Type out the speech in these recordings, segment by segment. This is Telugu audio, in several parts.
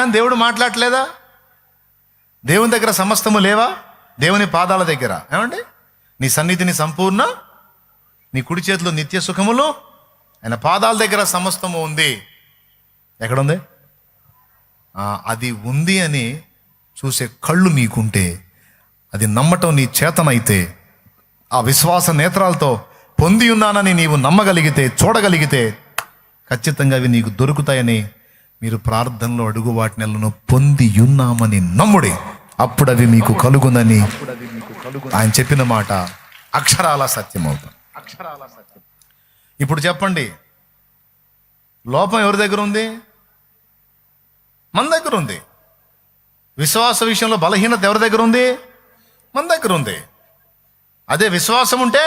కానీ దేవుడు మాట్లాడలేదా? దేవుని దగ్గర సమస్తము లేవా? దేవుని పాదాల దగ్గర ఏమండి, నీ సన్నిధిని సంపూర్ణ, నీ కుడి చేతిలో నిత్య సుఖములు, ఆయన పాదాల దగ్గర సమస్తము ఉంది. ఎక్కడుంది? అది ఉంది అని చూసే కళ్ళు నీకుంటే, అది నమ్మటం నీ చేతనైతే, ఆ విశ్వాస నేత్రాలతో పొంది ఉన్నానని నీవు నమ్మగలిగితే, చూడగలిగితే ఖచ్చితంగా అవి నీకు దొరుకుతాయని మీరు ప్రార్థనలో అడుగు వాటినెలను పొంది ఉన్నామని నమ్ముడి, అప్పుడు అవి మీకు కలుగునని ఆయన చెప్పిన మాట అక్షరాల సత్యం అవుతుంది. ఇప్పుడు చెప్పండి, లోపం ఎవరి దగ్గర ఉంది? మన దగ్గర ఉంది. విశ్వాస విషయంలో బలహీనత ఎవరి దగ్గర ఉంది? మన దగ్గర ఉంది. అదే విశ్వాసం ఉంటే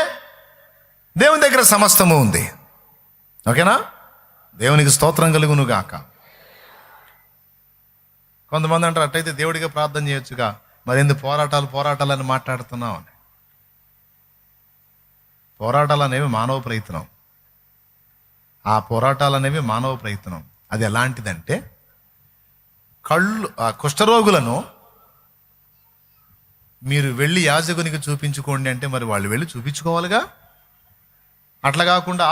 దేవుని దగ్గర సమస్తము ఉంది. ఓకేనా? దేవునికి స్తోత్రం కలుగును గాక. కొంతమంది అంటారు, అట్టయితే దేవుడిగా ప్రార్థన చేయొచ్చుగా, మరి ఎందుకు పోరాటాలని మాట్లాడుతున్నావు అని. పోరాటాలు అనేవి మానవ ప్రయత్నం. ఆ పోరాటాలు అనేవి మానవ ప్రయత్నం. అది ఎలాంటిదంటే, కుష్ఠరోగులను మీరు వెళ్ళి యాజకునికి చూపించుకోండి అంటే మరి వాళ్ళు వెళ్ళి చూపించుకోవాలిగా. అట్లా కాకుండా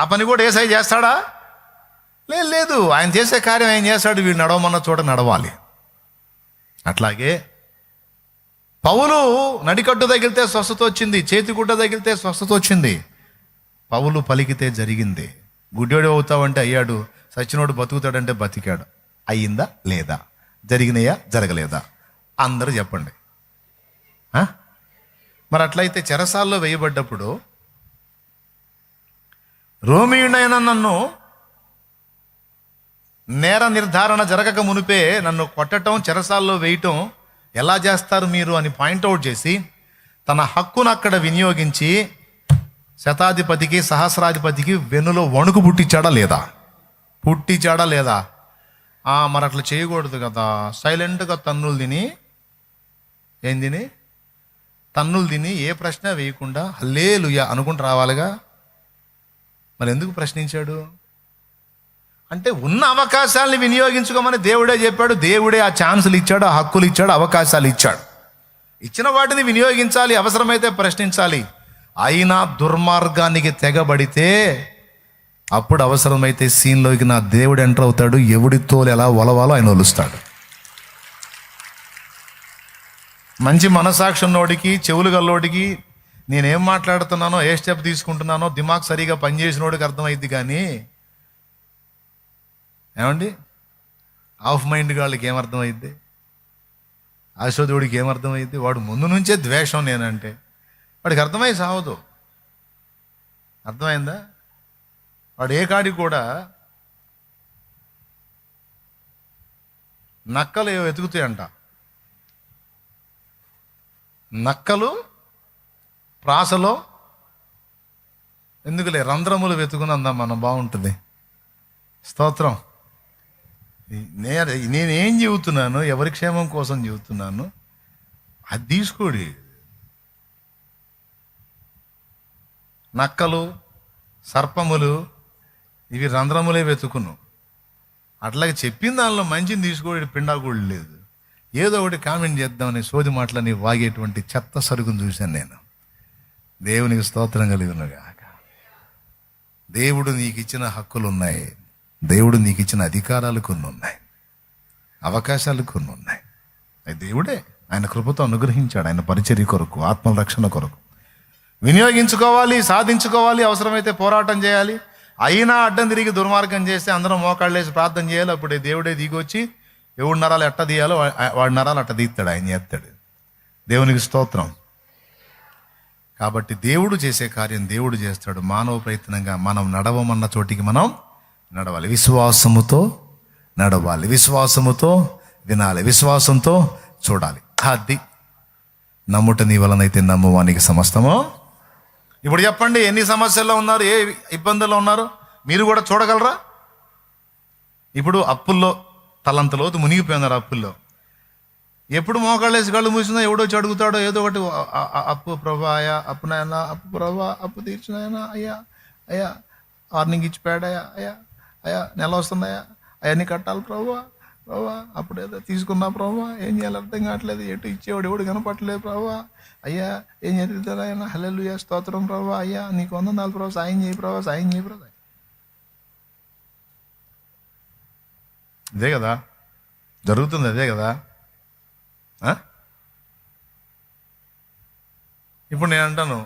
ఆ పని కూడా యేసయ్య చేస్తాడా? లేదు. ఆయన చేసే కార్యం ఆయన చేస్తాడు. వీడు నడవమన్న చోట నడవాలి. అట్లాగే పౌలు నడికట్టు తగిలితే స్వస్థత వచ్చింది, చేతిగుడ్డ తగిలితే స్వస్థత వచ్చింది. పౌలు పలికితే జరిగింది. గుడ్డోడు అవుతావంటే అయ్యాడు, సచ్చినోడు బతుకుతాడంటే బతికాడు. అయ్యిందా లేదా? జరిగినాయా జరగలేదా? అందరూ చెప్పండి. మరి అట్లయితే చెరసాల్లో వేయబడ్డప్పుడు రోమీయుడైన నన్ను నేర నిర్ధారణ జరగక మునిపే నన్ను కొట్టడం, చెరసాల్లో వేయటం ఎలా చేస్తారు మీరు అని పాయింట్అవుట్ చేసి తన హక్కును అక్కడ వినియోగించి శతాధిపతికి సహస్రాధిపతికి వెన్నులో వణుకు పుట్టించాడా లేదా? మరి అట్లా చేయకూడదు కదా. సైలెంట్గా తన్నులు తిని ఏ ప్రశ్న వేయకుండా హల్లెలూయా అనుకుంటూ రావాలిగా. మరి ఎందుకు ప్రశ్నించాడు అంటే, ఉన్న అవకాశాలని వినియోగించుకోమని దేవుడే చెప్పాడు. దేవుడే ఆ ఛాన్సులు ఇచ్చాడు, ఆ హక్కులు ఇచ్చాడు, అవకాశాలు ఇచ్చాడు. ఇచ్చిన వాటిని వినియోగించాలి, అవసరమైతే ప్రశ్నించాలి. అయినా దుర్మార్గానికి తెగబడితే అప్పుడు అవసరమైతే సీన్లోకి నా దేవుడు ఎంటర్ అవుతాడు. ఎవడి తోలు ఎలా ఒలవాలో ఆయన ఒలుస్తాడు. మంచి మనసాక్షి ఉన్నోడికి, చెవులు గల్లోడికి నేనేం మాట్లాడుతున్నానో, ఏ స్టెప్ తీసుకుంటున్నానో దిమాగ్ సరిగా పనిచేసినోడికి అర్థమైద్ది. కానీ ఏమండి, ఆఫ్ మైండ్ వాళ్ళకి ఏమర్థమైద్ది? ఆశోధుడికి ఏమర్థమైద్ది? వాడు ముందు నుంచే ద్వేషం నేనంటే వాడికి అర్థమై సావదు. అర్థమైందా? వాడు ఏ కాడికి కూడా నక్కలు వెతుకుతాయంట. నక్కలు ప్రాసలో ఎందుకులే రంధ్రములు వెతుకుని అందాం మనం, బాగుంటుంది. స్తోత్రం. నేనేం చెబుతున్నాను, ఎవరి క్షేమం కోసం చెబుతున్నాను, అది తీసుకోడి. నక్కలు, సర్పములు ఇవి రంధ్రములే వెతుకును. అట్లాగే చెప్పిన దానిలో మంచిని తీసుకోడి, పిండాకుడు లేదు. ఏదో ఒకటి కామెంట్ చేద్దామని సోది మాటలని వాగేటువంటి చెత్త సరుకును చూశాను నేను. దేవునికి స్తోత్రం కలుగునుగాక. దేవుడు నీకు ఇచ్చిన హక్కులు ఉన్నాయి, దేవుడు నీకు ఇచ్చిన అధికారాలు కొన్ని ఉన్నాయి, అవకాశాలు కొన్ని ఉన్నాయి. అది దేవుడే ఆయన కృపతో అనుగ్రహించాడు. ఆయన పరిచర్య కొరకు, ఆత్మల రక్షణ కొరకు వినియోగించుకోవాలి, సాధించుకోవాలి. అవసరమైతే పోరాటం చేయాలి. అయినా అడ్డం తిరిగి దుర్మార్గం చేస్తే అందరం మోకాళ్ళేసి ప్రార్థన చేయాలి. అప్పుడే దేవుడే దిగొచ్చి ఎవడు నరాలు ఎట్ట తీయాలో వాడి నరాలు అట్ట తీస్తాడు, ఆయన చేస్తాడు. దేవునికి స్తోత్రం. కాబట్టి దేవుడు చేసే కార్యం దేవుడు చేస్తాడు. మానవ ప్రయత్నంగా మనం నడవమన్న చోటికి మనం నడవాలి. విశ్వాసముతో నడవాలి, విశ్వాసముతో వినాలి, విశ్వాసంతో చూడాలి. అది నమ్ముట నీ వలనైతే నమ్మువానికి సమస్తమో. ఇప్పుడు చెప్పండి, ఎన్ని సమస్యల్లో ఉన్నారు, ఏ ఇబ్బందుల్లో ఉన్నారు మీరు కూడా చూడగలరా? ఇప్పుడు అప్పుల్లో తలంతలోతు మునిగిపోయినారు. అప్పుల్లో ఎప్పుడు మోకాళ్ళేసి కళ్ళు మూసిందో ఎవడో వచ్చి అడుగుతాడో ఏదో ఒకటి, అప్పు ప్రభా, అయ్యా అప్పు నాయనా, అప్పు ప్రభా, అప్పు తీర్చినాయనా, అయ్యా వార్నింగ్ ఇచ్చిపోయాడయ్యా, అయ్యా నెల వస్తుందయ్యా, అవన్నీ కట్టాలి ప్రభా, ప్రభా అప్పుడేదో తీసుకున్నా ప్రభా, ఏం చేయాలి అర్థం కావట్లేదు, ఎటు ఇచ్చేవాడు ఎవడు కనపట్టలేదు ప్రభా. అయ్యా ఏం జరుగుతుంది ఆయన, హల్లెలూయా స్తోత్రం ప్రభా, అయ్యా నీకు వందనాలు ప్రభా, సాయం చేయి ప్రభా, సాయం చేయి ప్రభా. ఇదే కదా జరుగుతుంది, అదే కదా. ఇప్పుడు నేను అంటాను,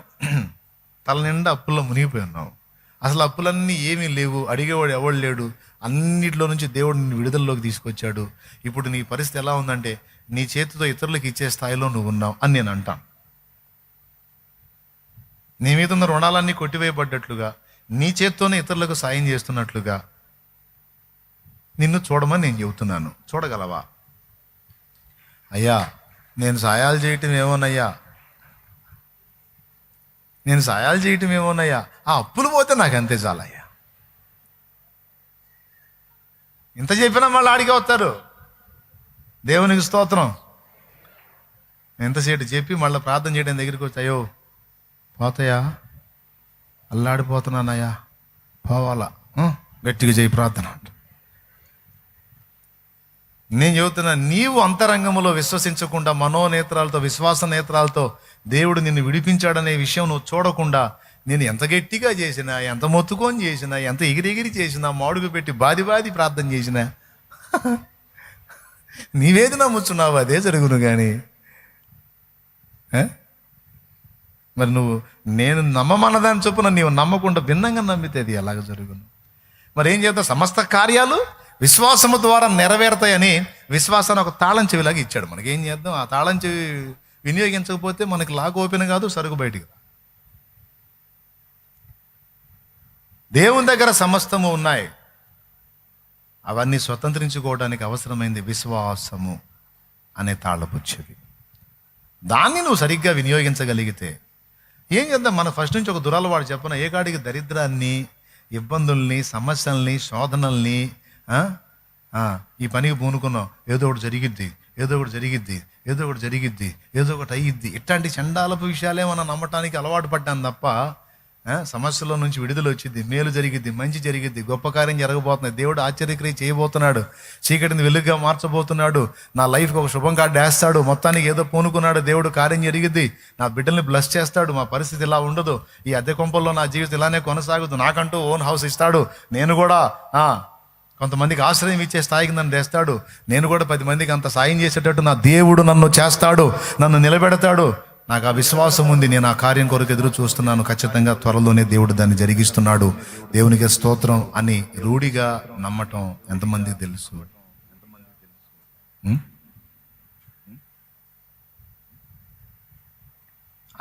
తల నిండా అప్పుల్లో మునిగిపోయి ఉన్నావు, అసలు అప్పులన్నీ ఏమీ లేవు, అడిగేవాడు ఎవడు లేడు, అన్నిట్లో నుంచి దేవుడు నిన్ను విడుదలలోకి తీసుకొచ్చాడు. ఇప్పుడు నీ పరిస్థితి ఎలా ఉందంటే నీ చేతితో ఇతరులకు ఇచ్చే స్థాయిలో నువ్వు ఉన్నావు అని నేను అంటాను. నీ మీద ఉన్న రుణాలన్నీ కొట్టివేయబడ్డట్లుగా, నీ చేత్తోనే ఇతరులకు సాయం చేస్తున్నట్లుగా నిన్ను చూడమని నేను చెబుతున్నాను. చూడగలవా? అయ్యా నేను సాయాలు చేయటం ఏమోనయ్యా, నేను సాయాలు చేయటం ఏమోనయ్యా, ఆ అప్పులు పోతే నాకు అంతే చాలయ్యా. ఇంత చెప్పినా మళ్ళీ ఆడికి వస్తారు. దేవునికి స్తోత్రం. ఎంతసేపు చెప్పి మళ్ళీ ప్రార్థన చేయడం దగ్గరికి వచ్చి, అయ్యో పోతాయా, అల్లాడిపోతున్నానయ్యా, పోవాలా, గట్టిగా చేయి ప్రార్థన. నేను చెబుతున్నా, నీవు అంతరంగంలో విశ్వసించకుండా మనోనేత్రాలతో, విశ్వాస నేత్రాలతో దేవుడు నిన్ను విడిపించాడనే విషయం నువ్వు చూడకుండా, నేను ఎంత గట్టిగా చేసినా, ఎంత మొత్తుకొని చేసినా, ఎంత ఎగిరెగిరి చేసినా, మాడుగు పెట్టి బాది ప్రార్థన చేసినా నీవేది నమ్ముచున్నావు అదే జరుగును. కానీ మరి నువ్వు నేను నమ్మమన్నదాన్ని చొప్పున నీవు నమ్మకుండా భిన్నంగా నమ్మితే అది ఎలాగ జరుగును? మరి ఏం చేద్దాం? సమస్త కార్యాలు విశ్వాసము ద్వారా నెరవేరుతాయని విశ్వాసాన్ని ఒక తాళం చెవిలాగా ఇచ్చాడు మనకి. ఏం చేద్దాం? ఆ తాళం చెవి వినియోగించకపోతే మనకి లాక్ ఓపెన్ కాదు, సరుకు బయటికి. దేవుని దగ్గర సమస్తము ఉన్నాయి, అవన్నీ స్వతంత్రించుకోవడానికి అవసరమైంది విశ్వాసము అనే తాళపు చెవి. దాన్ని నువ్వు సరిగ్గా వినియోగించగలిగితే ఏం చేద్దాం? మన ఫస్ట్ నుంచి ఒక దురలవాడు చెప్పన, ఏ కాడికి దరిద్రాన్ని, ఇబ్బందుల్ని, సమస్యల్ని, శోధనల్ని, ఈ పనికి పూనుకున్నాం, ఏదో ఒకటి జరిగిద్ది, ఏదో ఒకటి జరిగిద్ది, ఏదో ఒకటి జరిగిద్ది, ఏదో ఒకటి అయ్యిద్ది, ఇట్లాంటి చండాలపు విషయాలే మనం నమ్మటానికి అలవాటు పడ్డాను తప్ప సమస్యలో నుంచి విడుదల వచ్చింది, మేలు జరిగిద్ది, మంచి జరిగిద్ది, గొప్ప కార్యం జరగబోతుంది, దేవుడు ఆశ్చర్యక్రియ చేయబోతున్నాడు, చీకటిని వెలుగుగా మార్చబోతున్నాడు, నా లైఫ్కి ఒక శుభం కార్డు వేస్తాడు, మొత్తానికి ఏదో పూనుకున్నాడు, దేవుడు కార్యం జరిగిద్ది, నా బిడ్డల్ని బ్లెస్ చేస్తాడు, మా పరిస్థితి ఇలా ఉండదు, ఈ అద్దె కొంపల్లో నా జీవితం ఇలానే కొనసాగుదు, నాకంటూ ఓన్ హౌస్ ఇస్తాడు, నేను కూడా కొంతమందికి ఆశ్రయం ఇచ్చే స్థాయికి నన్ను తెస్తాడు, నేను కూడా 10 మందికి అంత సాయం చేసేటట్టు నా దేవుడు నన్ను చేస్తాడు, నన్ను నిలబెడతాడు, నాకు ఆ విశ్వాసం ఉంది, నేను ఆ కార్యం కొరకు ఎదురు చూస్తున్నాను, ఖచ్చితంగా త్వరలోనే దేవుడు దాన్ని జరిగిస్తున్నాడు, దేవునికి స్తోత్రం అని రూఢిగా నమ్మటం ఎంతమందికి తెలుసు?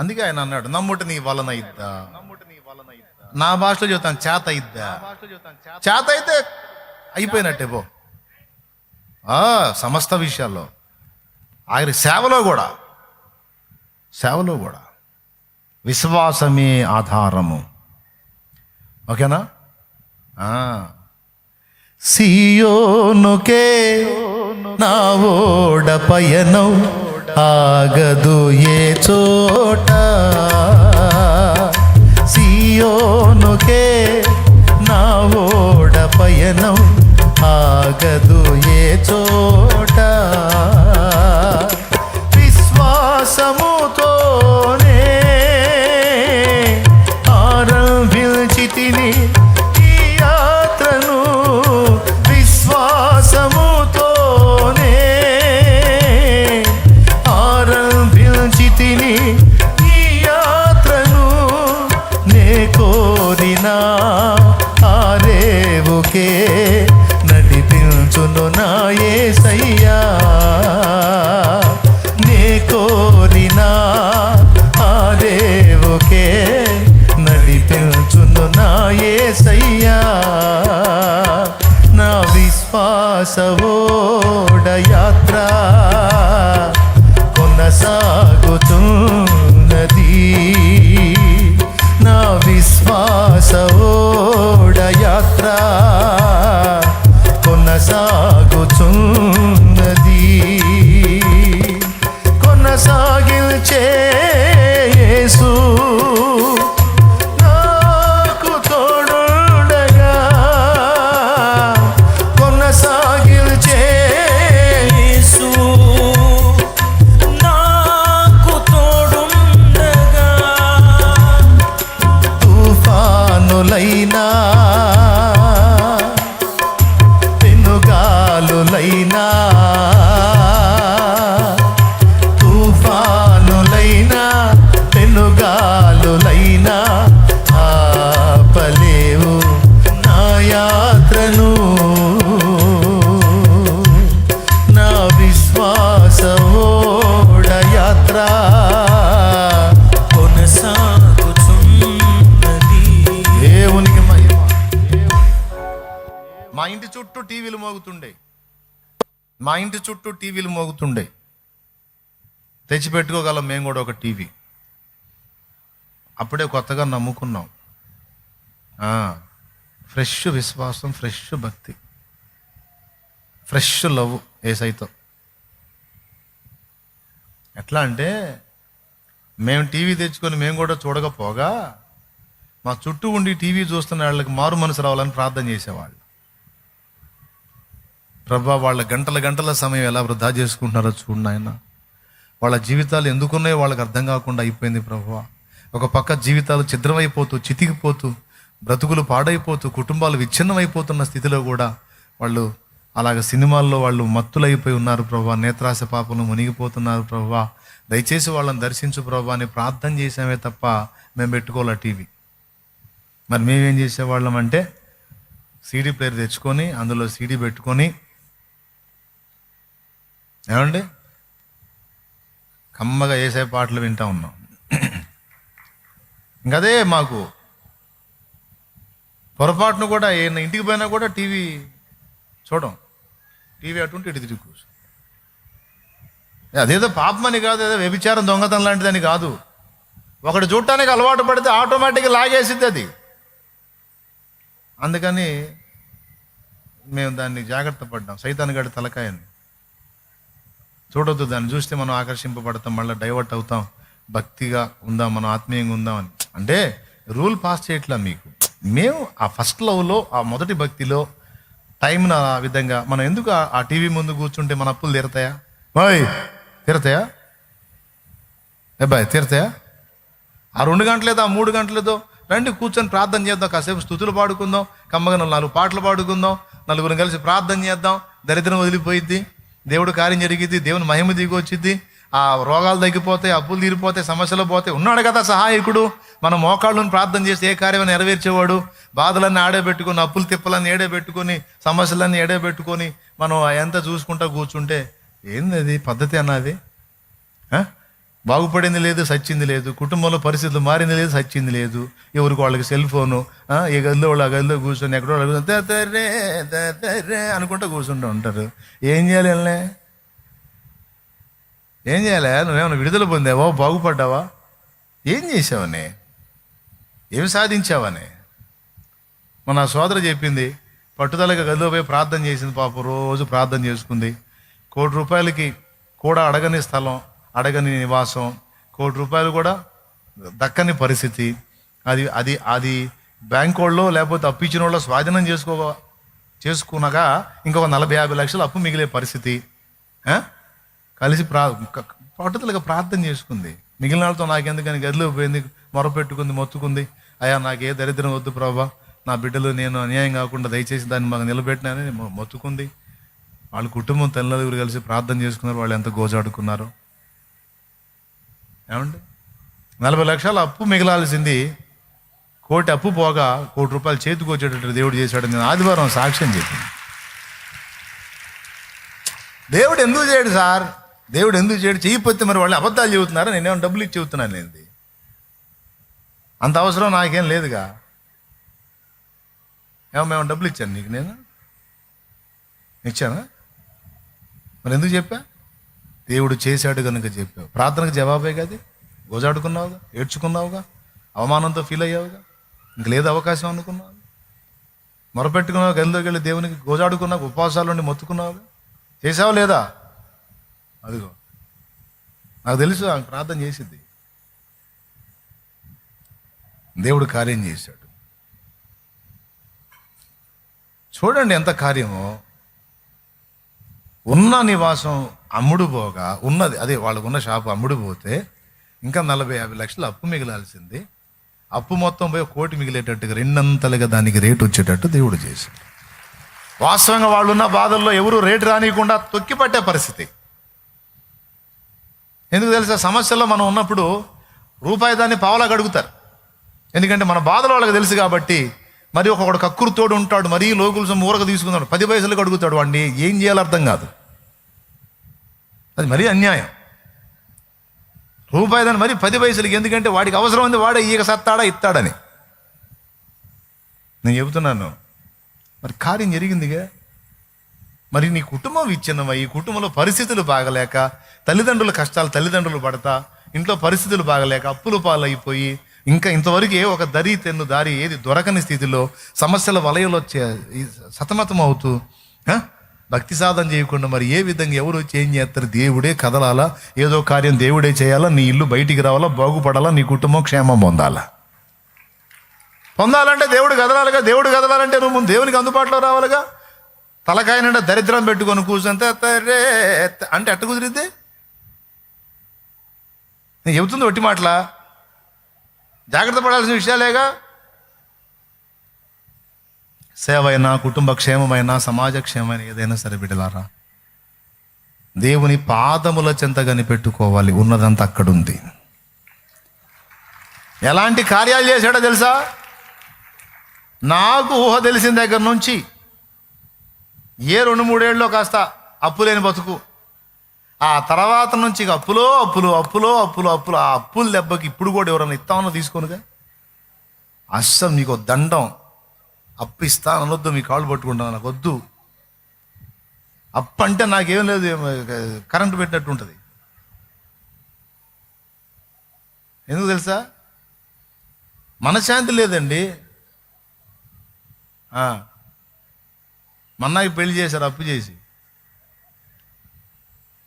అందుకే ఆయన అన్నాడు, నమ్ముట నీ వలన ఇద్దా. నా భాషలో చెబుతాను, చేత ఇద్దా. చేత అయితే అయిపోయినట్టే పో. సమస్త విషయాల్లో, ఆయన సేవలో కూడా విశ్వాసమే ఆధారము. ఓకేనా? సియోనుకే నా ఓడ పయనం ఆగదు ఏ చోట, సియోనుకే నా ఓడ పయనం ఆగదు ఏ చోట, విశ్వాసముతోనే ఆరంభించితిని ఈ యాత్రను, విశ్వాసముతోనే ఆరంభించితిని ఈ యాత్రను, నే కోరిన ఆరేవుకే నడిపించును నా యేసయ్యా, నే కోరిన ఆరేవుకే నడిపించును నా యేసయ్యా, నా విశ్వాసవోడ యాత్ర కొనసాగుతున్నది, నా విశ్వాసవోడ యాత్ర కొనసాగుతున్నది, కొనసాగించే యేసు నాకు తోడుండగా, కొనసాగించే మా ఇంటి చుట్టూ టీవీలు మోగుతుండే, తెచ్చిపెట్టుకోగలం మేము కూడా ఒక టీవీ. అప్పుడే కొత్తగా నమ్ముకున్నాం. ఫ్రెష్ విశ్వాసం, ఫ్రెష్ భక్తి, ఫ్రెష్ లవ్ యేసయ్యతో. ఎట్లా అంటే మేము టీవీ తెచ్చుకొని మేము కూడా చూడకపోగా మా చుట్టూ ఉండి టీవీ చూస్తున్న వాళ్ళకి మారు మనసు రావాలని ప్రార్థన చేసేవాళ్ళు. ప్రభా, వాళ్ళ గంటల గంటల సమయం ఎలా వృధా చేసుకుంటున్నారో చూడు నాయన. వాళ్ళ జీవితాలు ఎందుకున్నాయో వాళ్ళకి అర్థం కాకుండా అయిపోయింది ప్రభువా. ఒక పక్క జీవితాలు ఛిద్రమైపోతూ, చితికిపోతూ, బ్రతుకులు పాడైపోతూ, కుటుంబాలు విచ్ఛిన్నమైపోతున్న స్థితిలో కూడా వాళ్ళు అలాగ సినిమాల్లో వాళ్ళు మత్తులైపోయి ఉన్నారు ప్రభువా. నేత్రాశ పాపలు మునిగిపోతున్నారు ప్రభువా. దయచేసి వాళ్ళని దర్శించు ప్రభువా అని ప్రార్థన చేసామే తప్ప మేము పెట్టుకోలే టీవీ. మరి మేమేం చేసేవాళ్ళం అంటే సీడీ ప్లేయర్ తెచ్చుకొని అందులో సీడీ పెట్టుకొని, ఏమండి, కమ్మగా యేసయ్య పాటలు వింటూ ఉన్నాం. ఇంకదే మాకు పొరపాటును కూడా ఇంటికి పోయినా కూడా టీవీ చూడం. టీవీ అటుంటే ఇటు తిరిగి కూర్చో. అదేదో పాపమని కాదు, ఏదో వ్యభిచారం, దొంగతనం లాంటిదని కాదు. ఒకటి చూడటానికి అలవాటు పడితే ఆటోమేటిక్గా లాగేసిద్ది అది. అందుకని మేము దాన్ని జాగ్రత్త పడ్డాం. సైతాన్ గడి తలకాయని చూడొద్దు. దాన్ని చూస్తే మనం ఆకర్షింపబడతాం, మళ్ళీ డైవర్ట్ అవుతాం. భక్తిగా ఉందాం, మనం ఆత్మీయంగా ఉందామని అంటే రూల్ పాస్ చేయట్లా మీకు. మేము ఆ ఫస్ట్ లవ్లో, ఆ మొదటి భక్తిలో టైంను ఆ విధంగా మనం ఎందుకు ఆ టీవీ ముందు కూర్చుంటే మన అప్పులు తీరతాయా? తీరతాయా? తీరతాయా? ఆ 2 గంటలేదో, ఆ 3 గంటలేదో రండి కూర్చొని ప్రార్థన చేద్దాం. కాసేపు స్తుతులు పాడుకుందాం, కమ్మగా 4 పాటలు పాడుకుందాం, నలుగురు కలిసి ప్రార్థన చేద్దాం. దరిద్రం వదిలిపోయిద్ది, దేవుడు కార్యం జరిగిద్ది, దేవుని మహిమ దిగి వచ్చిద్ది, ఆ రోగాలు తగ్గిపోతాయి, అప్పులు తీరిపోతాయి, సమస్యలు పోతాయి. ఉన్నాడు కదా సహాయకుడు. మన మోకాళ్ళను ప్రార్థన చేసి ఏ కార్యమైనా నెరవేర్చేవాడు. బాధలన్నీ ఆడబెట్టుకొని, అప్పులు తిప్పలన్నీ ఏడబెట్టుకొని, సమస్యలన్నీ ఏడబెట్టుకొని మనం ఎంత చూసుకుంటా కూర్చుంటే ఏంది అది పద్ధతి అన్నది? బాగుపడింది లేదు, సచ్చింది లేదు. కుటుంబంలో పరిస్థితులు మారింది లేదు, సచ్చింది లేదు. ఎవరికి వాళ్ళకి సెల్ ఫోను, ఈ గదిలో వాళ్ళు ఆ గదిలో కూర్చొని ఎక్కడో రే అనుకుంటూ కూర్చుంటూ ఉంటారు. ఏం చేయాలి? ఏం చేయాలి? నువ్వేమైనా విడుదల పొందావా? బాగుపడ్డావా? ఏం చేసావని? ఏమి సాధించావని? మన సోదరు చెప్పింది, పట్టుదలగా గదిలో పోయి ప్రార్థన చేసింది. పాపం రోజు ప్రార్థన చేసుకుంది. ₹1 కోటి కూడా అడగని స్థలం, అడగని నివాసం, ₹1 కోటి కూడా దక్కని పరిస్థితి. అది అది అది బ్యాంక్ వాళ్ళు లేకపోతే అప్పిచ్చిన వాళ్ళు స్వాధీనం చేసుకున్నాక ఇంకొక 40-50 లక్షలు అప్పు మిగిలే పరిస్థితి. కలిసి పట్టుదలగా ప్రార్థన చేసుకుంది. మిగిలిన వాళ్ళతో నాకెందుకని గదిలో పోయింది, మొరపెట్టుకుంది, మొత్తుకుంది. అయ్యా, నాకే దరిద్రం వద్దు ప్రభా, నా బిడ్డలు నేను అన్యాయం కాకుండా దయచేసి దాన్ని మాకు నిలబెట్టినానని మొత్తుకుంది. వాళ్ళ కుటుంబం తల్లిదండ్రులు కలిసి ప్రార్థన చేసుకున్నారు. వాళ్ళు ఎంత గోజాడుకున్నారు. ఏమండి, 40 లక్షల అప్పు మిగలాల్సింది, ₹1 కోటి అప్పు పోగా ₹1 కోటి చేతికి వచ్చేటట్టు దేవుడు చేశాడు. నేను ఆదివారం సాక్ష్యం చెప్పింది. దేవుడు ఎందుకు చేయడు సార్? దేవుడు ఎందుకు చేయడు? చేయకపోతే మరి వాళ్ళు అబద్ధాలు చెబుతున్నారా? నేనేమో డబ్బులు ఇచ్చి చెబుతున్నాను. ఏంది అంత అవసరం నాకేం లేదుగా. మేము డబ్బులు ఇచ్చాను నీకు? నేను ఇచ్చానా? మరి ఎందుకు చెప్పా? దేవుడు చేశాడు కనుక చెప్పావు. ప్రార్థనకు జవాబే కదా. గోజాడుకున్నావుగా, ఏడ్చుకున్నావుగా, అవమానంతో ఫీల్ అయ్యావుగా, ఇంక లేదు అవకాశం అనుకున్నావు. మొరపెట్టుకున్నావు, గదిలోకి వెళ్ళి దేవునికి గోజాడుకున్నావు, ఉపవాసాలు ఉండి మొత్తుకున్నావుగా. చేసావా లేదా? అదిగో నాకు తెలుసు, ఆమె ప్రార్థన చేసిద్ది. దేవుడు కార్యం చేశాడు. చూడండి ఎంత కార్యమో. ఉన్న నివాసం అమ్ముడు పోగా, ఉన్నది అదే వాళ్ళకున్న షాపు అమ్ముడు పోతే ఇంకా 40-50 లక్షలు అప్పు మిగిలాల్సింది. అప్పు మొత్తం పోయి ₹1 కోటి మిగిలేటట్టుగా 2 దానికి రేటు వచ్చేటట్టు దేవుడు చేశాడు. వాస్తవంగా వాళ్ళు ఉన్న బాధల్లో ఎవరు రేటు రానియకుండా తొక్కిపట్టే పరిస్థితి. ఎందుకు తెలుసా? సమస్యల్లో మనం ఉన్నప్పుడు రూపాయి దాన్ని పావలాగా అడుగుతారు. ఎందుకంటే మన బాధలు వాళ్ళకి తెలుసు కాబట్టి. మరి ఒకడు కక్కురు తోడు ఉంటాడు, మరీ లోకులు ఊరక తీసుకున్నాడు, 10 పైసలకు అడుగుతాడు. వాడిని ఏం చేయాలో అర్థం కాదు. అది మరీ అన్యాయం. రూపాయి దాన్ని మరి 10 పైసలకి, ఎందుకంటే వాడికి అవసరం ఉంది, వాడే ఈగ సత్తాడా ఇస్తాడని. నేను చెబుతున్నాను. మరి కార్యం జరిగిందిగా. మరి నీ కుటుంబం విచ్ఛిన్నమై, ఈ కుటుంబంలో పరిస్థితులు బాగలేక, తల్లిదండ్రుల కష్టాలు తల్లిదండ్రులు పడతా, ఇంట్లో పరిస్థితులు బాగలేక అప్పులు పాలైపోయి, ఇంకా ఇంతవరకు ఒక దారి ఏది దొరకని స్థితిలో సమస్యల వలయంలో సతమతం అవుతూ భక్తి సాధన చేయకుండా మరి ఏ విధంగా ఎవరు చేంజ్ చేస్తారు? దేవుడే కదలాలా, ఏదో కార్యం దేవుడే చేయాలా, నీ ఇల్లు బయటికి రావాలా, బాగుపడాలా, నీ కుటుంబం క్షేమం పొందాలంటే దేవుడు కదలాలిగా. దేవుడు కదలాలంటే నువ్వు ముందు దేవునికి అందుబాటులో రావాలిగా. తలకాయ నిండా దరిద్రం పెట్టుకొని కూర్చుంటే అంటే అట్ట కుదిరిద్ది? నేను చెబుతుంది ఒట్టి మాటలా, జాగ్రత్త పడాల్సిన విషయాలేగా. సేవ అయినా, కుటుంబ క్షేమమైనా, సమాజ క్షేమమైన ఏదైనా సరే బిడ్డలారా, దేవుని పాదముల చెంత కనిపెట్టుకోవాలి. ఉన్నదంతా అక్కడుంది. ఎలాంటి కార్యాలు చేశాడో తెలుసా? నాకు ఊహ తెలిసిన దగ్గర నుంచి 2-3 ఏళ్ళలో కాస్త అప్పు లేని బతుకు, ఆ తర్వాత నుంచి అప్పులో అప్పులు అప్పులో అప్పులు అప్పులు. ఆ అప్పుల దెబ్బకి ఇప్పుడు కూడా ఎవరన్నా ఇస్తామన్నా తీసుకోనుగా. అస్సలు మీకు దండం, అప్పు ఇస్తాను అనొద్దు, మీ కాళ్ళు పట్టుకుంటాను, నాకు వద్దు. అప్పు అంటే నాకేం లేదు, కరెంటు పెట్టినట్టు ఉంటుంది. ఎందుకు తెలుసా? మనశ్శాంతి లేదండి. మన్నాకి పెళ్లి చేశారు అప్పు చేసి,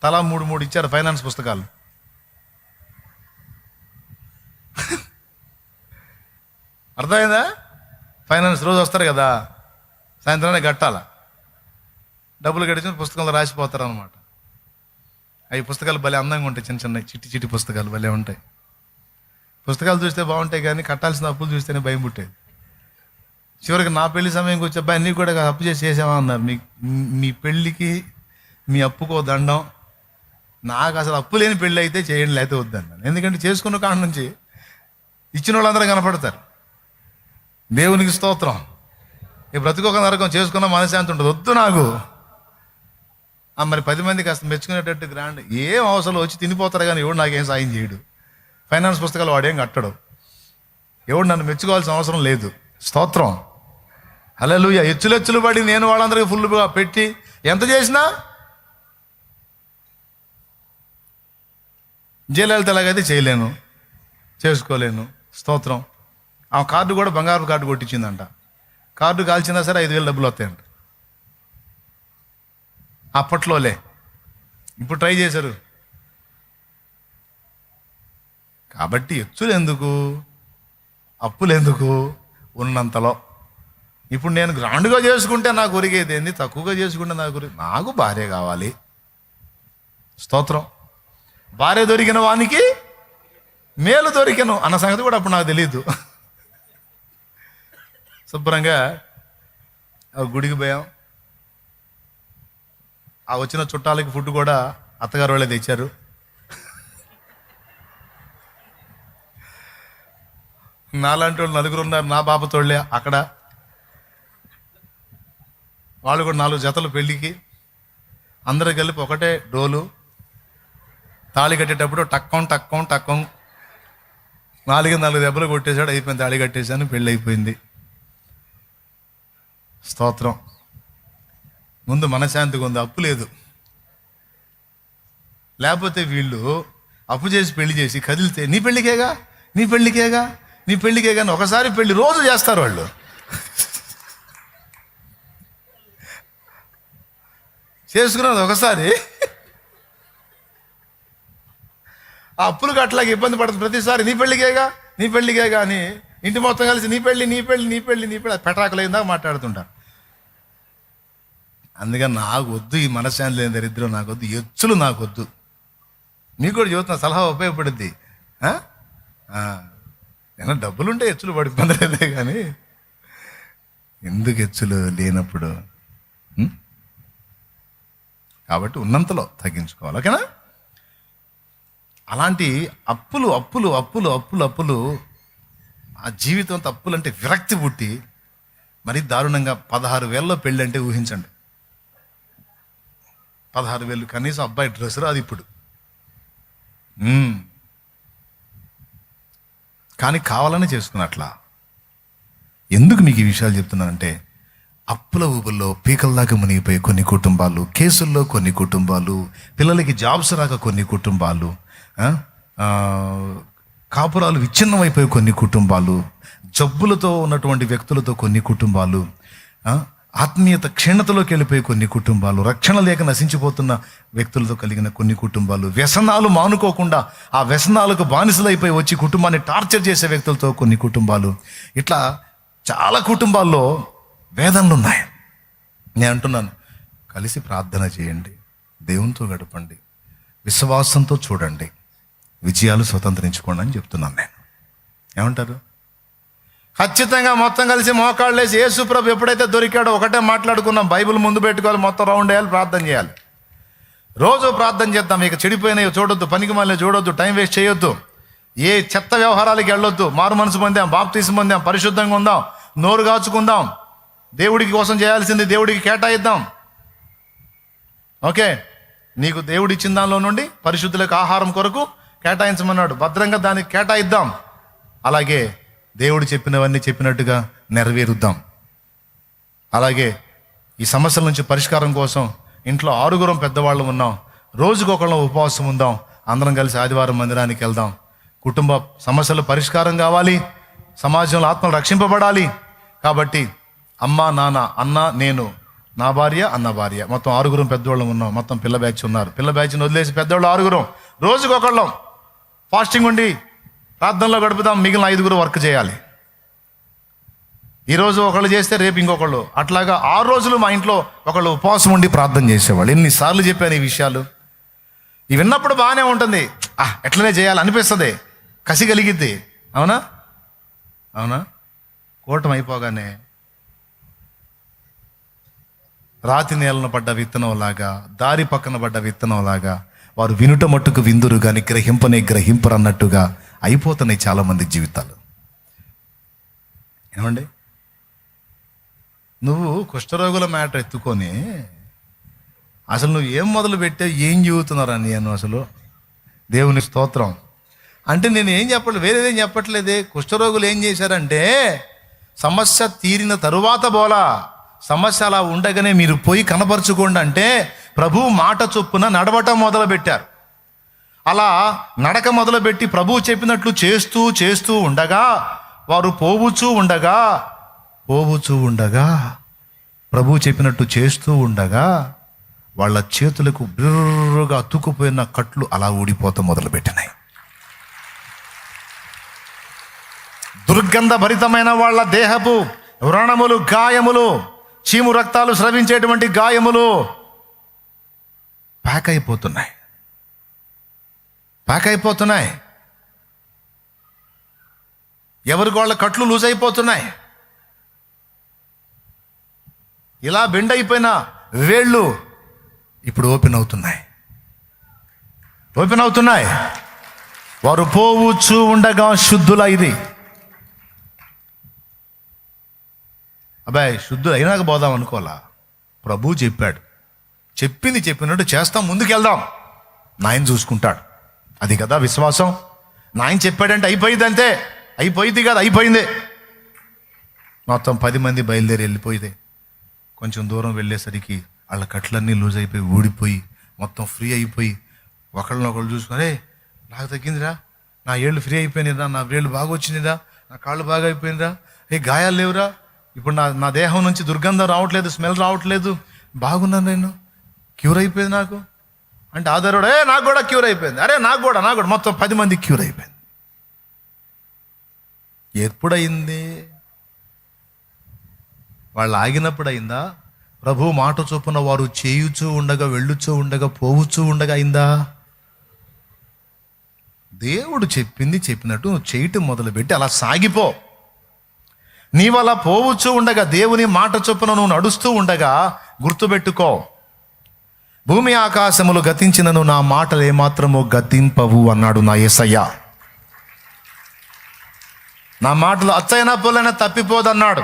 తలా 3 ఇచ్చారు ఫైనాన్స్ పుస్తకాలు. అర్థమైందా? ఫైనాన్స్ రోజు వస్తారు కదా, సాయంత్రాన్ని కట్టాల. డబ్బులు కట్టించిన పుస్తకంలో రాసిపోతారు అనమాట. అవి పుస్తకాలు భలే అందంగా ఉంటాయి, చిన్న చిన్న చిట్టి పుస్తకాలు భలే ఉంటాయి. పుస్తకాలు చూస్తే బాగుంటాయి కానీ కట్టాల్సిన అప్పులు చూస్తేనే భయం పుట్టేది. చివరికి నా పెళ్లి సమయంకి వచ్చే అబ్బాయి నీకు కూడా అప్పు చేసామా అన్నారు. మీ పెళ్ళికి మీ అప్పుకో దండం. నాకు అసలు అప్పు లేని పెళ్ళి అయితే చేయండి, లేకపోతే వద్దన్నాను. ఎందుకంటే చేసుకున్న కాడ నుంచి ఇచ్చిన వాళ్ళందరూ కనపడతారు. దేవునికి స్తోత్రం. ఈ బ్రతుకొక నరకం, చేసుకున్న మనశ్శాంతి ఉంటుంది. వద్దు నాకు. మరి 10 మంది కాస్త మెచ్చుకునేటట్టు గ్రాండ్ ఏం అవసరం వచ్చి తినిపోతారు కానీ ఎవడు నాకేం సాయం చేయడు. ఫైనాన్స్ పుస్తకాలు వాడేం కట్టడు. ఎవడు నన్ను మెచ్చుకోవాల్సిన అవసరం లేదు. స్తోత్రం. హల్లెలూయా. ఎచ్చులెచ్చులు పడి నేను వాళ్ళందరికీ ఫుల్గా పెట్టి ఎంత చేసినా జయలలిత ఎలాగైతే చేయలేను, చేసుకోలేను. స్తోత్రం. ఆ కార్డు కూడా బంగారు కార్డు కొట్టించిందంట. కార్డు కాల్చినా సరే 5,000 డబ్బులు వస్తాయంట. అప్పట్లోలే. ఇప్పుడు ట్రై చేశారు. కాబట్టి ఎచ్చులు ఎందుకు, అప్పులు ఎందుకు? ఉన్నంతలో. ఇప్పుడు నేను గ్రాండ్గా చేసుకుంటే నాకు ఒరిగేది ఏంది, తక్కువగా చేసుకుంటే నాకు భార్య కావాలి. స్తోత్రం. భార్య దొరికిన వానికి మేలు దొరికను అన్న సంగతి కూడా అప్పుడు నాకు తెలియదు. శుభ్రంగా గుడికి పోయాం. ఆ వచ్చిన చుట్టాలకి ఫుడ్ కూడా అత్తగారు వాళ్ళే తెచ్చారు. నాలాంటి వాళ్ళు 4 ఉన్నారు, నా బాబతోళ్ళే అక్కడ. వాళ్ళు కూడా 4 జతలు పెళ్ళికి. అందరూ కలిపి ఒకటే డోలు. తాళి కట్టేటప్పుడు టక్కం టక్కం టక్కం 4 దెబ్బలు కొట్టేశాడు. అయిపోయింది, తాళి కట్టేశాను, పెళ్ళి అయిపోయింది. స్తోత్రం. ముందు మనశ్శాంతిగా ఉంది, అప్పు లేదు. లేకపోతే వీళ్ళు అప్పు చేసి పెళ్లి చేసి కదిలితే నీ పెళ్ళికేగా నీ పెళ్ళికేగా నీ పెళ్ళికేగా అని ఒకసారి పెళ్లి రోజు చేస్తారు వాళ్ళు. చేసుకున్నది ఒకసారి. ఆ అప్పులు అట్లాగే ఇబ్బంది పడుతుంది ప్రతిసారి. నీ పెళ్ళికేగా అని ఇంటి మొత్తం కలిసి నీ పెళ్ళి పెటాకులైందా మాట్లాడుతుంటారు. అందుకని నాకు వద్దు ఈ మనశ్శాంతి లేని దరిద్రం, నాకు వద్దు, ఎచ్చులు నాకు వద్దు. మీకు కూడా చెబుతున్నా, సలహా ఉపయోగపడుద్ది. ఏమన్నా డబ్బులుంటే ఎచ్చులు పడిపోలేదే కానీ ఎందుకు ఎచ్చులు లేనప్పుడు? కాబట్టి ఉన్నంతలో తగ్గించుకోవాలి, ఓకేనా? అలాంటి అప్పులు అప్పులు అప్పులు అప్పులు అప్పులు ఆ జీవితం అంతా అప్పులు అంటే విరక్తి పుట్టి మరీ దారుణంగా 16,000లో పెళ్ళి అంటే ఊహించండి. 16,000 కనీసం అబ్బాయి డ్రెస్ రాదు ఇప్పుడు. కానీ కావాలని చేసుకున్నట్లా. ఎందుకు మీకు ఈ విషయాలు చెప్తున్నానంటే అప్పుల ఊబుల్లో పీకల దాకా మునిగిపోయే కొన్ని కుటుంబాలు, కేసుల్లో కొన్ని కుటుంబాలు, పిల్లలకి జాబ్స్ రాక కొన్ని కుటుంబాలు, కాపురాలు విచ్ఛిన్నమైపోయే కొన్ని కుటుంబాలు, జబ్బులతో ఉన్నటువంటి వ్యక్తులతో కొన్ని కుటుంబాలు, ఆత్మీయత క్షీణతలోకి వెళ్ళిపోయే కొన్ని కుటుంబాలు, రక్షణ లేక నశించిపోతున్న వ్యక్తులతో కలిగిన కొన్ని కుటుంబాలు, వ్యసనాలు మానుకోకుండా ఆ వ్యసనాలకు బానిసలైపోయి వచ్చి కుటుంబాన్ని టార్చర్ చేసే వ్యక్తులతో కొన్ని కుటుంబాలు, ఇట్లా చాలా కుటుంబాల్లో వేదనలు ఉన్నాయి. నేను అంటున్నాను, కలిసి ప్రార్థన చేయండి, దేవునితో గడపండి, విశ్వాసంతో చూడండి, విజయాలు స్వతంత్రించుకోండి అని చెప్తున్నాను నేను. ఏమంటారు? ఖచ్చితంగా మొత్తం కలిసి మోకాళ్ళు వేసి యేసు ప్రభు ఎప్పుడైతే దొరికాడో ఒకటే మాట్లాడుకున్నాం, బైబిల్ ముందు పెట్టుకోవాలి, మొత్తం రౌండ్ వేయాలి, ప్రార్థన చేయాలి. రోజు ప్రార్థన చేద్దాం. ఇక చెడిపోయినవి చూడొద్దు, పనికి మళ్ళీ చూడొద్దు, టైం వేస్ట్ చేయొద్దు, ఏ చెత్త వ్యవహారాలకి వెళ్ళొద్దు. మారు మనసు పొందాం, బాప్తీసం పొందాం, పరిశుద్ధంగా ఉందాం, నోరు కాచుకుందాం, దేవుడికి కోసం చేయాల్సింది దేవుడికి కేటాయిద్దాం. ఓకే, నీకు దేవుడు ఇచ్చిన దానిలో నుండి పరిశుద్ధులకు ఆహారం కొరకు కేటాయించమన్నాడు, భద్రంగా దానికి కేటాయిద్దాం. అలాగే దేవుడు చెప్పినవన్నీ చెప్పినట్టుగా నెరవేరుద్దాం. అలాగే ఈ సమస్యల నుంచి పరిష్కారం కోసం ఇంట్లో 6 పెద్దవాళ్ళు ఉన్నాం, రోజుకొకళ్ళం ఉపవాసం ఉందాం, అందరం కలిసి ఆదివారం మందిరానికి వెళ్దాం. కుటుంబ సమస్యలు పరిష్కారం కావాలి, సమాజంలో ఆత్మలు రక్షింపబడాలి. కాబట్టి అమ్మ, నాన్న, అన్న, నేను, నా భార్య, అన్న భార్య, మొత్తం 6 పెద్దవాళ్ళం ఉన్నాం. మొత్తం పిల్ల బ్యాచ్ ఉన్నారు. పిల్ల బ్యాచ్ని వదిలేసి పెద్దవాళ్ళు 6 రోజుకొకళ్ళం ఫాస్టింగ్ ఉండి ప్రార్థనలో గడుపుదాం. మిగిలిన 5 వర్క్ చేయాలి. ఈరోజు ఒకళ్ళు చేస్తే రేపు ఇంకొకళ్ళు, అట్లాగా 6 రోజులు మా ఇంట్లో ఒకళ్ళు ఉపవాసం ఉండి ప్రార్థన చేసేవాళ్ళు. ఎన్నిసార్లు చెప్పాను ఈ విషయాలు. ఇవి విన్నప్పుడు బాగానే ఉంటుంది, ఎట్లనే చేయాలి అనిపిస్తుంది, కసి కలిగిద్ది. అవునా? అవునా? కూటమి అయిపోగానే రాతి నేలను పడ్డ విత్తనంలాగా, దారి పక్కన పడ్డ విత్తనంలాగా, వారు వినుట మట్టుకు విందురు కానీ గ్రహింపనే గ్రహింపరు అన్నట్టుగా అయిపోతున్నాయి చాలామంది జీవితాలు. ఏమండి, నువ్వు కుష్ఠరోగుల మ్యాటర్ ఎత్తుకొని అసలు నువ్వు ఏం మొదలు పెట్టావు, ఏం చెబుతున్నారా నేను అసలు? దేవుని స్తోత్రం. అంటే నేను ఏం చెప్పట్లేదు, వేరేదేం చెప్పట్లేదే. కుష్ఠరోగులు ఏం చేశారంటే, సమస్య తీరిన తరువాత బోలా, సమస్య అలా ఉండగానే మీరు పోయి కనపరుచుకోండి అంటే ప్రభు మాట చొప్పున నడవటం మొదలుపెట్టారు. అలా నడక మొదలుపెట్టి ప్రభువు చెప్పినట్లు చేస్తూ చేస్తూ ఉండగా, వారు పోవుచూ ఉండగా ప్రభువు చెప్పినట్టు చేస్తూ ఉండగా వాళ్ళ చేతులకు బిర్రుగా అతుక్కుపోయిన కట్లు అలా ఊడిపోతాం మొదలుపెట్టినాయి. దుర్గంధ భరితమైన వాళ్ళ దేహపు వ్రణములు, గాయములు, చీము రక్తాలు స్రవించేటువంటి గాయములు ప్యాక్ అయిపోతున్నాయి. ఎవరికి వాళ్ళ కట్లు లూజ్ అయిపోతున్నాయి. ఇలా బెండ్ అయిపోయిన వేళ్ళు ఇప్పుడు ఓపెన్ అవుతున్నాయి. వారు పోవచ్చు ఉండగా శుద్ధుల ఇది అబ్బాయి శుద్ధులు అయినాక పోదాం అనుకోవాలా. ప్రభు చెప్పాడు, చెప్పింది చెప్పినట్టు చేస్తాం, ముందుకెళ్దాం, నాయన చూసుకుంటాడు. అది కదా విశ్వాసం. నాయన చెప్పాడంటే అయిపోయింది, అంతే. అయిపోయింది కదా, అయిపోయింది. మొత్తం 10 మంది బయలుదేరి వెళ్ళిపోయింది. కొంచెం దూరం వెళ్ళేసరికి వాళ్ళ కట్లన్నీ లూజ్ అయిపోయి ఊడిపోయి మొత్తం ఫ్రీ అయిపోయి ఒకళ్ళనొకళ్ళు చూసుకొని, నాకు తగ్గిందిరా, నా ఏళ్ళు ఫ్రీ అయిపోయినాయిరా, నా వేళ్ళు బాగా వచ్చిందిరా, నా కాళ్ళు బాగా అయిపోయిందిరా, గాయాలు లేవురా, ఇప్పుడు నా దేహం నుంచి దుర్గంధం రావట్లేదు, స్మెల్ రావట్లేదు, బాగున్నాను, నేను క్యూర్ అయిపోయింది నాకు అంటే ఆధారుడు నాకు కూడా క్యూర్ అయిపోయింది, నాకు కూడా మొత్తం 10 మంది క్యూర్ అయిపోయింది. ఎప్పుడయింది? వాళ్ళు ఆగినప్పుడు అయిందా? ప్రభు మాట చొప్పున వారు చేయుచూ ఉండగా, వెళ్ళుచూ ఉండగా, పోవుచూ ఉండగా అయిందా? దేవుడు చెప్పింది చెప్పినట్టు నువ్వు చేయటం మొదలుపెట్టి అలా సాగిపో. నీవలా పోవచ్చు ఉండగా, దేవుని మాట చొప్పున నువ్వు నడుస్తూ ఉండగా గుర్తుపెట్టుకో, భూమి ఆకాశములు గతించినను నా మాటలు ఏమాత్రము గతింపవు అన్నాడు నా యేసయ్య. నా మాటలు అచ్చైనా పోలైనా తప్పిపోదన్నాడు.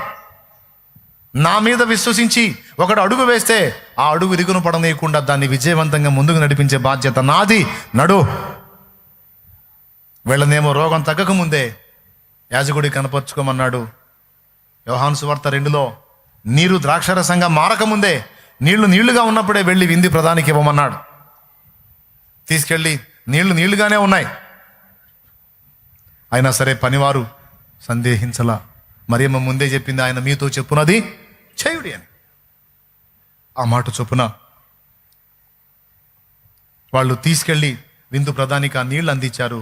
నా మీద విశ్వసించి ఒకడు అడుగు వేస్తే ఆ అడుగు ఇరుగును పడనీయకుండా దాన్ని విజయవంతంగా ముందుకు నడిపించే బాధ్యత నాది. నడు. వీళ్ళనేమో రోగం తగ్గకముందే యాజకుడి కనపరుచుకోమన్నాడు. యోహాను సువార్త 2లో నీరు ద్రాక్షరసంగా మారకముందే, నీళ్లుగా ఉన్నప్పుడే వెళ్ళి విందు ప్రధానికి ఇవ్వమన్నాడు. తీసుకెళ్ళి నీళ్లుగానే ఉన్నాయి. అయినా సరే పనివారు సందేహించలా. మరియమ్మ ముందే చెప్పింది, ఆయన మీతో చెప్పునది చేయుడి అని. ఆ మాట చొప్పున వాళ్ళు తీసుకెళ్ళి విందు ప్రధానికి ఆ నీళ్లు అందించారు.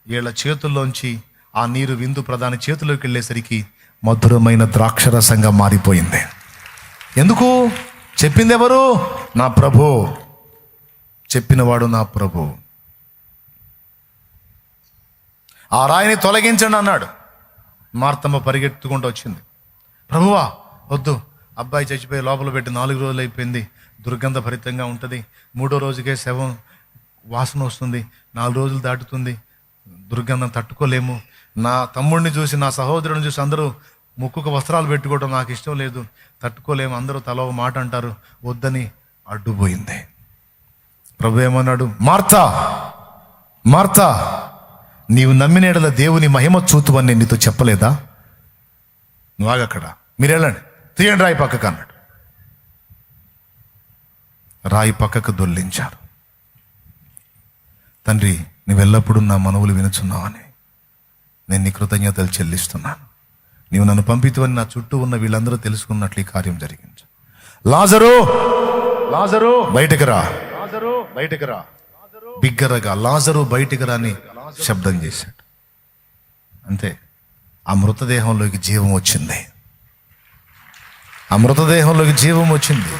వీళ్ళ చేతుల్లోంచి ఆ నీరు విందు ప్రధాని చేతిలోకి వెళ్ళేసరికి మధురమైన ద్రాక్షరసంగా మారిపోయింది. ఎందుకు? చెప్పింది ఎవరు? నా ప్రభు. చెప్పినవాడు నా ప్రభు. ఆ రాయిని తొలగించండి అన్నాడు. మార్తమ్మ పరిగెత్తుకుంటూ వచ్చింది. ప్రభువా వద్దు, అబ్బాయి చచ్చిపోయి లోపల పెట్టి 4 రోజులు అయిపోయింది, దుర్గంధ భరితంగా ఉంటుంది, 3వ రోజుకే శవం వాసన వస్తుంది, 4 రోజులు దాటుతుంది, దుర్గంధం తట్టుకోలేము. నా తమ్ముడిని చూసి, నా సహోదరుని చూసి అందరూ ముక్కుకు వస్త్రాలు పెట్టుకోవడం నాకు ఇష్టం లేదు, తట్టుకోలేము, అందరూ తల ఒక మాట అంటారు, వద్దని అడ్డుపోయింది. ప్రభు ఏమన్నాడు? మార్తా మార్తా, నీవు నమ్మిన యెడల దేవుని మహిమ చూతువని నేను నీతో చెప్పలేదా? నువ్వు ఆగక్కడ, మీరు వెళ్ళండి, తీయండి రాయి పక్కకు అన్నాడు. రాయి పక్కకు దొల్లించారు. తండ్రి, నువ్వెల్లప్పుడూ నా మనవులు వినుచున్నావని నేను నీ కృతజ్ఞతలు చెల్లిస్తున్నాను. నీవు నన్ను పంపితువని నా చుట్టూ ఉన్న వీళ్ళందరూ తెలుసుకున్నట్లు ఈ కార్యం జరిగించు. లాజరు, లాజరు బయటకు రా, బయటకు రా. బిగ్గరగా లాజరు బయటికి రాని శబ్దం చేశాడు. అంతే, ఆ మృతదేహంలోకి జీవం వచ్చింది. ఆ మృతదేహంలోకి జీవం వచ్చింది.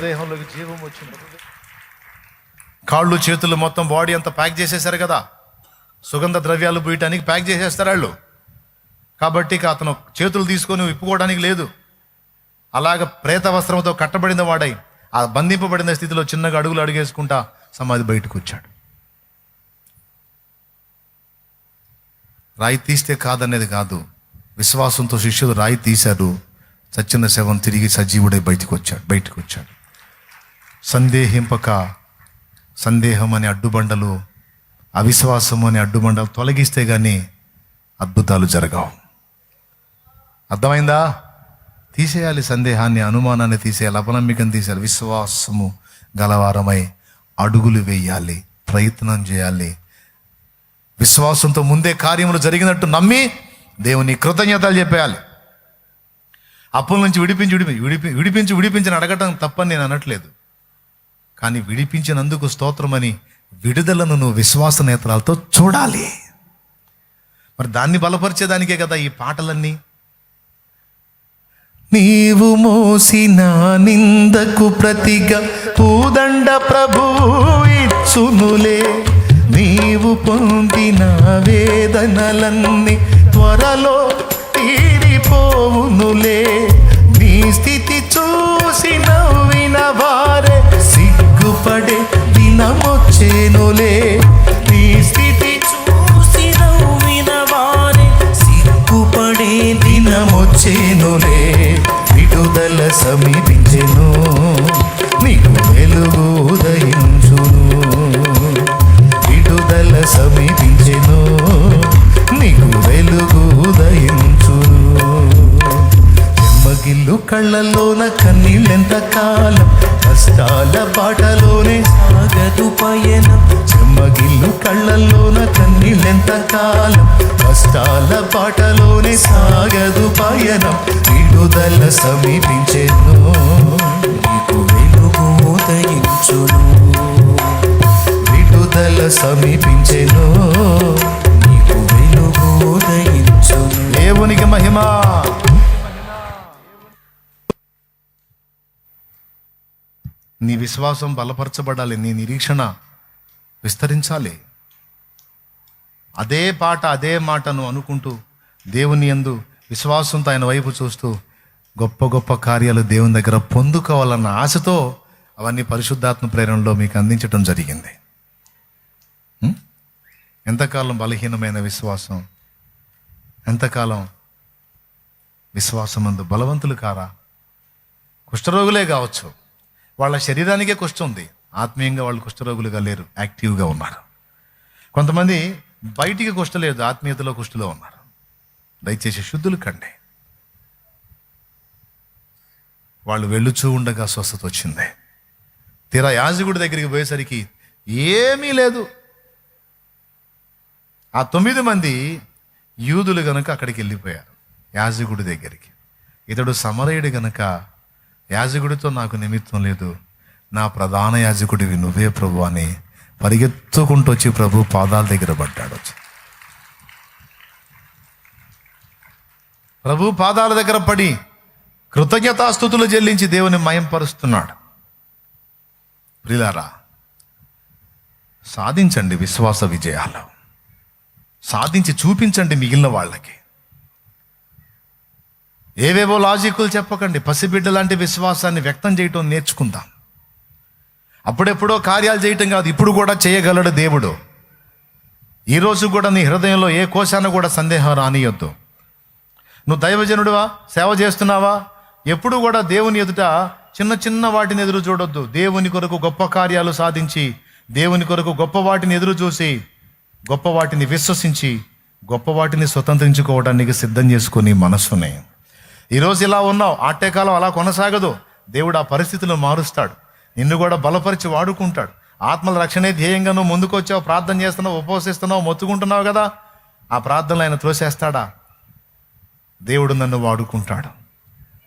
కాళ్ళు చేతులు మొత్తం బాడీ అంతా ప్యాక్ చేసేసారు కదా, సుగంధ ద్రవ్యాలు పూయటానికి ప్యాక్ చేసేస్తారు వాళ్ళు. కాబట్టి అతను చేతులు తీసుకొని విప్పుకోవడానికి లేదు. అలాగ ప్రేత వస్త్రంతో కట్టబడిన వాడై ఆ బంధింపబడిన స్థితిలో చిన్నగా అడుగులు అడిగేసుకుంటా సమాధి బయటకు వచ్చాడు. రాయి తీస్తే కాదనేది కాదు, విశ్వాసంతో శిష్యులు రాయి తీశారు. చచ్చిన శవం తిరిగి సజీవుడై బయటకు వచ్చాడు. సందేహింపక, సందేహం అనే అడ్డుబండలు, అవిశ్వాసం అనే అడ్డుబండలు తొలగిస్తే కానీ అద్భుతాలు జరగవు. అర్థమైందా? తీసేయాలి సందేహాన్ని, అనుమానాన్ని తీసేయాలి, అపనమ్మికను తీసేయాలి. విశ్వాసము గలవారమై అడుగులు వేయాలి, ప్రయత్నం చేయాలి. విశ్వాసంతో ముందే కార్యములు జరిగినట్టు నమ్మి దేవుని కృతజ్ఞతలు చెప్పేయాలి. అప్పుల నుంచి విడిపించి అడగటం తప్పని నేను అనట్లేదు, కానీ విడిపించినందుకు స్తోత్రమని విడుదలను నువ్వు విశ్వాస నేత్రాలతో చూడాలి. మరి దాన్ని బలపరిచేదానికే కదా ఈ పాటలన్నీ. నీవు మోసిన నిందకు ప్రతిగా పూదండ ప్రభువు ఇచ్చునులే, నీవు పొందిన వేదనలన్నీ త్వరలో తీరిపోవునులే. నీ స్థితి చూసి నవ్విన వారే సిగ్గుపడే దినమొచ్చేనులే. నీ స్థితి చూసి నవ్విన వారే సిగ్గుపడే దినమొచ్చేనులే. విడుదల సమీపించెను, నీకు వెలుగు ఉదయించును. విడుదల సమీపించెను, నీకు వెలుగు ఉదయించును. చెమ్మగిల్లు కళ్ళల్లోన కన్నీళ్ళెంత కాలం, కష్టాల బాటలోనే సాగదు పయనం. చెమ్మగిల్లు కళ్ళల్లోన కన్నీళ్ళెంత కాలం, కష్టాల బాటలోనే సాగదు పయనం. విడుదల సమీపించెను, నీకు వెలుగు ఉదయించును. విడుదల సమీపించెను, నీకు వెలుగు ఉదయించును. దేవునికి మహిమ. నీ విశ్వాసం బలపరచబడాలి, నీ నిరీక్షణ విస్తరించాలి. అదే పాట, అదే మాటను అనుకుంటూ దేవుని యందు విశ్వాసంతో ఆయన వైపు చూస్తూ గొప్ప గొప్ప కార్యాలు దేవుని దగ్గర పొందుకోవాలన్న ఆశతో అవన్నీ పరిశుద్ధాత్మ ప్రేరణలో మీకు అందించడం జరిగింది. ఎంతకాలం బలహీనమైన విశ్వాసం, ఎంతకాలం విశ్వాసమందు బలవంతులు కారా? కుష్ఠరోగులే కావచ్చు, వాళ్ళ శరీరానికే కుష్ఠం ఉంది, ఆత్మీయంగా వాళ్ళు కుష్ఠరోగులుగా లేరు, యాక్టివ్గా ఉన్నారు. కొంతమంది బయటికి కుష్ఠ లేదు, ఆత్మీయతలో కుష్ఠలో ఉన్నారు. దయచేసి శుద్ధులు కండి. వాళ్ళు వెళ్ళుచూ ఉండగా స్వస్థత వచ్చింది. తీరా యాజకుడి దగ్గరికి పోయేసరికి ఏమీ లేదు. ఆ 9 మంది యూదులు గనుక అక్కడికి వెళ్ళిపోయారు యాజకుడి దగ్గరికి. ఇతడు సమరయుడు గనుక యాజకుడితో నాకు నిమిత్తం లేదు, నా ప్రధాన యాజకుడివి నువ్వే ప్రభు అని పరిగెత్తుకుంటూ వచ్చి ప్రభు పాదాల దగ్గర పడ్డాడు. ప్రభు పాదాల దగ్గర పడి కృతజ్ఞతాస్తుతులు చెల్లించి దేవుని మయంపరుస్తున్నాడు. ప్రియులారా, సాధించండి విశ్వాస విజయాలు, సాధించి చూపించండి మిగిలిన వాళ్ళకి. ఏవేవో లాజికులు చెప్పకండి. పసిబిడ్డ లాంటి విశ్వాసాన్ని వ్యక్తం చేయటం నేర్చుకుందాం. అప్పుడెప్పుడో కార్యాలు చేయటం కాదు, ఇప్పుడు కూడా చేయగలడు దేవుడు. ఈరోజు కూడా నీ హృదయంలో ఏ కోశాన కూడా సందేహం రానియొద్దు. నువ్వు దైవజనుడివా, సేవ చేస్తున్నావా, ఎప్పుడు కూడా దేవుని ఎదుట చిన్న చిన్న వాటిని ఎదురు చూడొద్దు. దేవుని కొరకు గొప్ప కార్యాలు సాధించి, దేవుని కొరకు గొప్ప వాటిని ఎదురు చూసి, గొప్ప వాటిని విశ్వసించి, గొప్ప వాటిని స్వతంత్రించుకోవడానికి సిద్ధం చేసుకుని మనస్సుని. ఈరోజు ఇలా ఉన్నావు, ఆటేకాలం అలా కొనసాగదు. దేవుడు ఆ పరిస్థితులను మారుస్తాడు, నిన్ను కూడా బలపరిచి వాడుకుంటాడు. ఆత్మల రక్షణే ధ్యేయంగా నువ్వు ముందుకు వచ్చావు, ప్రార్థన చేస్తున్నావు, ఉపవసిస్తున్నావు, మొత్తుకుంటున్నావు కదా, ఆ ప్రార్థనలు ఆయన త్రోసేస్తాడా? దేవుడు నన్ను వాడుకుంటాడు,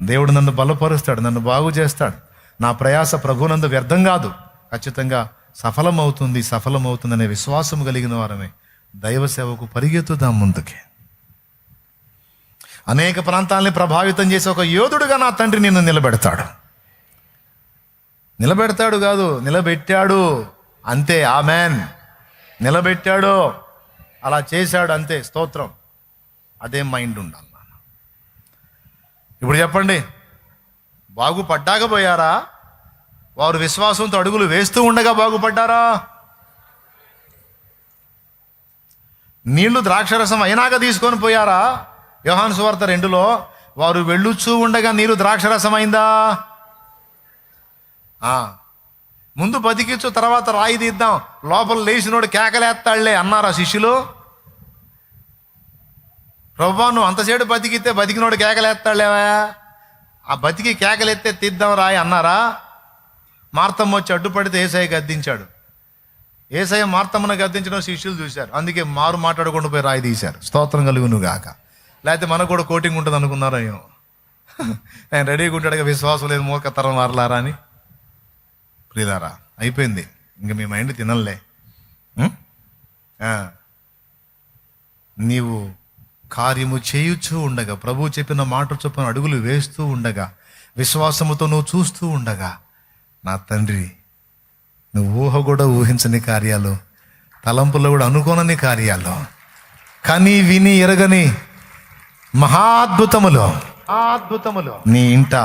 దేవుడు నన్ను బలపరుస్తాడు, నన్ను బాగు చేస్తాడు. నా ప్రయాస ప్రభునందు వ్యర్థం కాదు, ఖచ్చితంగా సఫలమవుతుందనే విశ్వాసం కలిగిన వారమే దైవ సేవకు పరిగెత్తుదాం ముందుకి. అనేక ప్రాంతాలని ప్రభావితం చేసే ఒక యోధుడుగా నా తండ్రి నిన్ను నిలబెడతాడు కాదు, నిలబెట్టాడు అంతే. ఆమెన్. నిలబెట్టాడు, అలా చేశాడు అంతే. స్తోత్రం. అదే మైండ్ ఉండాలి. ఇప్పుడు చెప్పండి, బాగుపడ్డాకపోయారా? వారు విశ్వాసంతో అడుగులు వేస్తూ ఉండగా బాగుపడ్డారా? నీళ్లు ద్రాక్షరసం అయినాక తీసుకొని పోయారా? యోహాను సువార్త 2లో వారు వెళ్ళుచూ ఉండగా నీరు ద్రాక్షరసం అయిందా? ముందు బతికించు, తర్వాత రాయి తీద్దాం, లోపల లేచినోడు కేకలేస్తాడులే అన్నారా శిష్యులు? ప్రభువా, నువ్వు అంతసేపు బతికితే బతికినోడు కేకలేస్తాడులేవా, ఆ బతికి కేకలెత్తే తీద్దాం రాయి అన్నారా? మార్తమ్మ వచ్చి అడ్డుపడితే ఏసయ్య గద్దించాడు. ఏసయ్య మార్తమ్మను గద్దించడం శిష్యులు చూశారు, అందుకే మారు మాట్లాడకుండా పోయి రాయి తీశారు. స్తోత్రం కలుగును గాక. లేకపోతే మనకు కూడా కోటింగ్ ఉంటుంది అనుకున్నారా? ఏమో, ఆయన రెడీగా ఉంటాడుగా, విశ్వాసం లేదు మూర్ఖతరం మారలారా అని. ప్రియులారా, అయిపోయింది, ఇంక మీ మైండ్ తినలే. నీవు కార్యము చేయుచూ ఉండగా, ప్రభువు చెప్పిన మాట చొప్పున అడుగులు వేస్తూ ఉండగా, విశ్వాసముతో నువ్వు చూస్తూ ఉండగా, నా తండ్రి నువ్వు ఊహ కూడా ఊహించని కార్యాలు, తలంపులో కూడా అనుకోనని కార్యాలు, కని విని ఎరగని మహాద్భుతములు నీ ఇంట,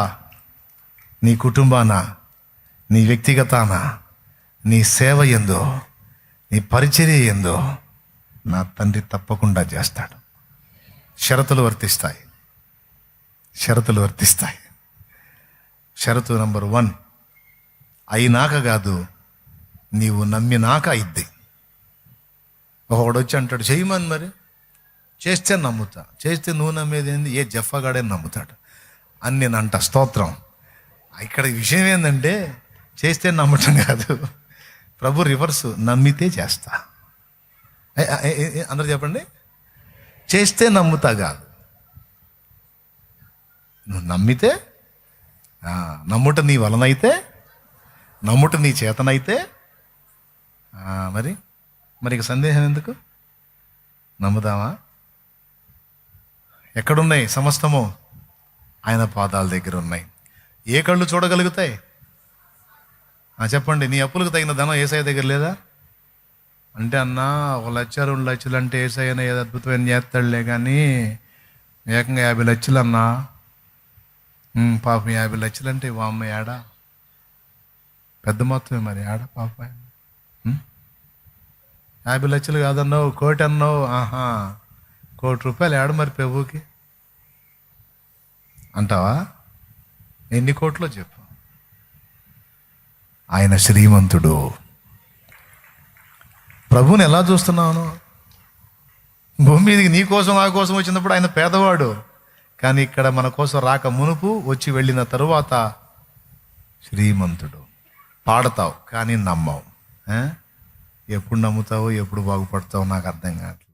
నీ కుటుంబాన, నీ వ్యక్తిగతాన, నీ సేవ ఎందో, నీ పరిచర్య ఎందో నా తండ్రి తప్పకుండా చేస్తాడు. షరతులు వర్తిస్తాయి. షరతు నంబర్ 1, అయినాక కాదు, నీవు నమ్మినాక అయిద్ది. ఒకడు వచ్చి అంటాడు చేయమని, మరి చేస్తే నమ్ముతా, చేస్తే నువ్వు నమ్మేది ఏంది? ఏ జఫ్ఫగాడే నమ్ముతాడు అని నేను అంట. స్తోత్రం. ఇక్కడ విషయం ఏంటంటే చేస్తే నమ్మటం కాదు, ప్రభు రివర్స్, నమ్మితే చేస్తా. అందరూ చెప్పండి, చేస్తే నమ్ముతా కాదు, నువ్వు నమ్మితే, నమ్ముట నీ వలనైతే, నమ్ముట నీ చేతనైతే, మరి ఇక సందేహం ఎందుకు? నమ్ముదామా? ఎక్కడున్నాయి సమస్తము? ఆయన పాదాల దగ్గర ఉన్నాయి. ఏ కళ్ళు చూడగలుగుతాయి? చెప్పండి, నీ అప్పులకు తగిన ధనం ఏసయ్య దగ్గర లేదా అంటే, అన్నా 1 లక్ష 2 లక్షలు అంటే ఏసయ్యన ఏదో అద్భుతమైన చేస్తాడులే, కానీ ఏకంగా 50 లక్షలు అన్నా. పాపం 50 లక్షలు అంటే వామ్మ ఏడా, పెద్ద మొత్తమే మరి, ఏడా పాప 50 లక్షలు కాదన్నావు, 1 కోటి అన్నావు. 1 కోటి రూపాయలు ఏడ మరి ప్రభువుకి అంటావా? ఎన్ని కోట్లో చెప్పు. ఆయన శ్రీమంతుడు. ప్రభువుని ఎలా చూస్తున్నాను? భూమి మీదకి నీ కోసం నా కోసం వచ్చినప్పుడు ఆయన పేదవాడు, కానీ ఇక్కడ మన కోసం రాక మునుపు, వచ్చి వెళ్ళిన తరువాత శ్రీమంతుడు. పాడతావు కానీ నమ్మవు. ఎప్పుడు నమ్ముతావో ఎప్పుడు బాగుపడతావో నాకు అర్థం కావట్లేదు.